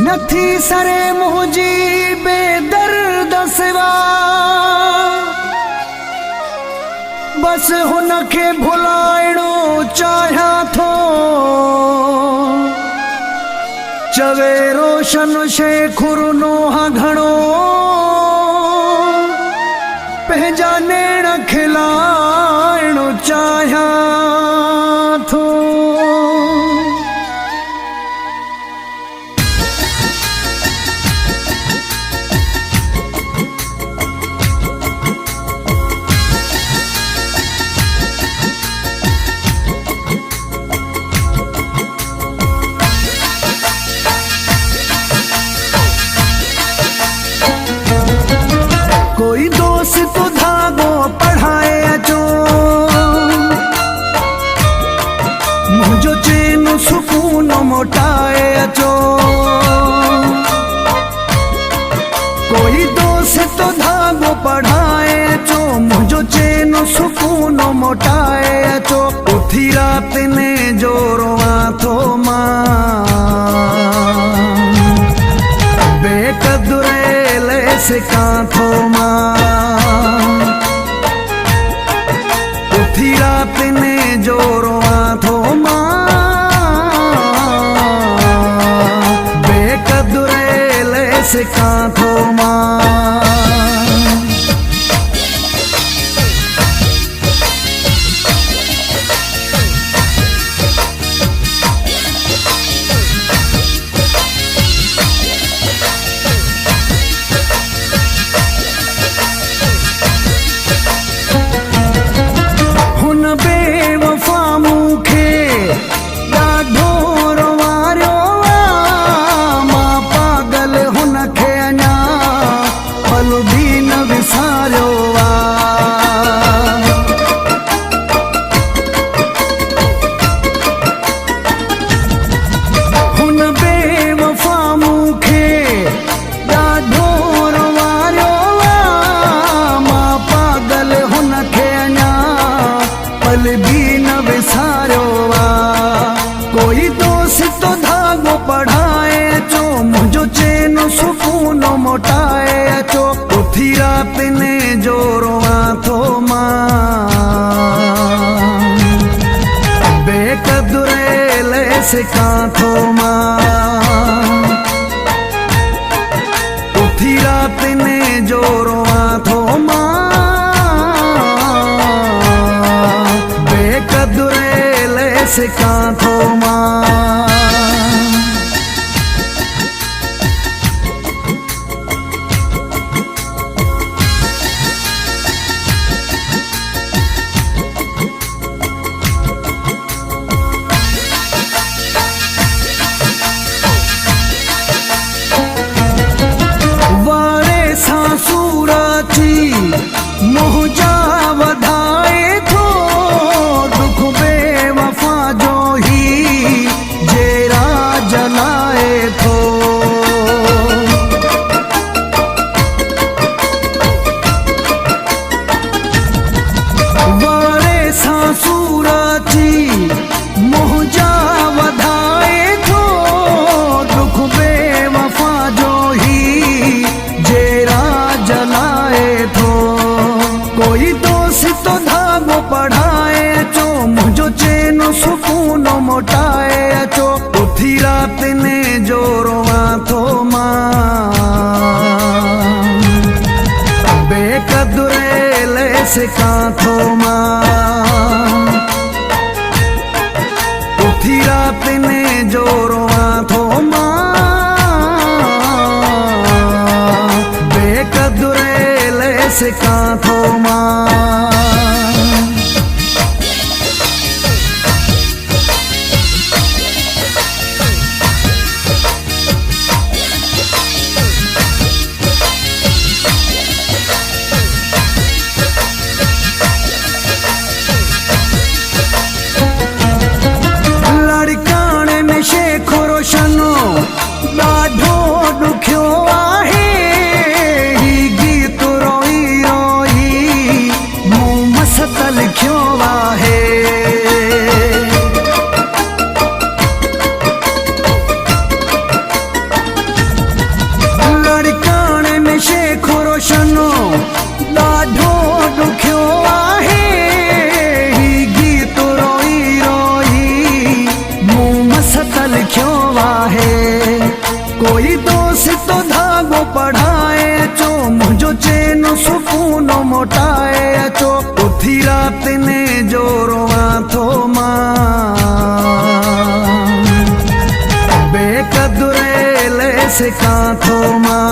नथी सरे मुझी बेदर्द सिवा बस हुनखे भुलाइणो चाहियां थो। चवे रोशन शेखुर नोहा घणो पंहिंजा नेण खिलाइणो चाहियां थो। कोई दोस्त धागो पढ़ाए अचो, मुझो चैन सुकून मोटाए अचो। कोई दोस्त धागो पढ़ाए अचो, मुझो चैन सुकून मोटाए अचो। उठी रात ने जोरवा थो मां बेकदुरे ले सिका थो मां। उठी रात ने जोरवा थो मां बेकदुरे ले सिका थो मां। बेवफा मुखे ॾाढो रवारियो मां पागल हुनखे अञा पल बि न विसारियो। हुन बेवफा मुखे ॾाढो रवारियो मां पागल हुनखे अञा पल भी न विसारियो। कोई दोस्त धागो पढ़ाए अचो, मुझो चैन सुकून मोटाए अचो। उठी रात ने जोरवा थो मां बेकदुरे ले सिका थो मां। उठी रात ने जोरवा थो मां बेकदुरे ले सिका थो मां। वारे सांसूर थी मुंहिंजा वधाए थो, दुख बेवफा जो ही जेरा जलाए थो। वारे सांसूर थी मुंहिंजा वधाए थो, दुख बेवफा जो ही जेरा जलाए थो। कोई दोस्त धागो पढ़ाए अचो, मुझो चैन सुकून मोटाए अचो। उठी रात ने जोरवा थो मां बेकदुरे ले सिका थो मां। उठी रात ने जोरवा थो मां बेकदुरे ले सिका थो मां। लड़काणे में शेखुर रोशनो ॾाढो ॾुखियो आहे। ही गीत रोई रोई तो धागो पढ़ाए चो मुझो चैन सुकून मोटाए चो उठी रात ने जोरवा थो मां बेकदुरे ले से काथो मां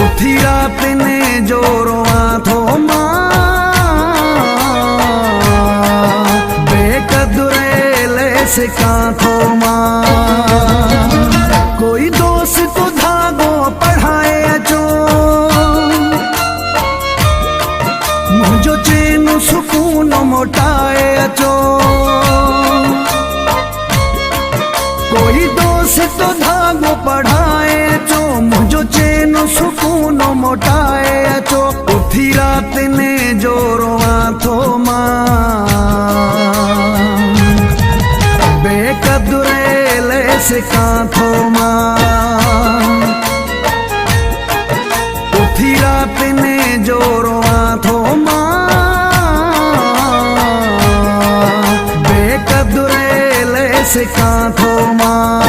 उठी रात ने जोरवा थो मां बेकदुरे ले से काथो मां कोई दोस्त तो धागो पढ़ाए चो मुझो चैन सुकून मोटाए चो कोई दोस्त तो धागो पढ़ाए चो मुझो चैन सुकून मोटाए चो उठी रात ने जोरवा थो मां बेकदुरे ले से काथो मां उठी रात ने जोरवा थो मां बेकदुरे ले से काथो मां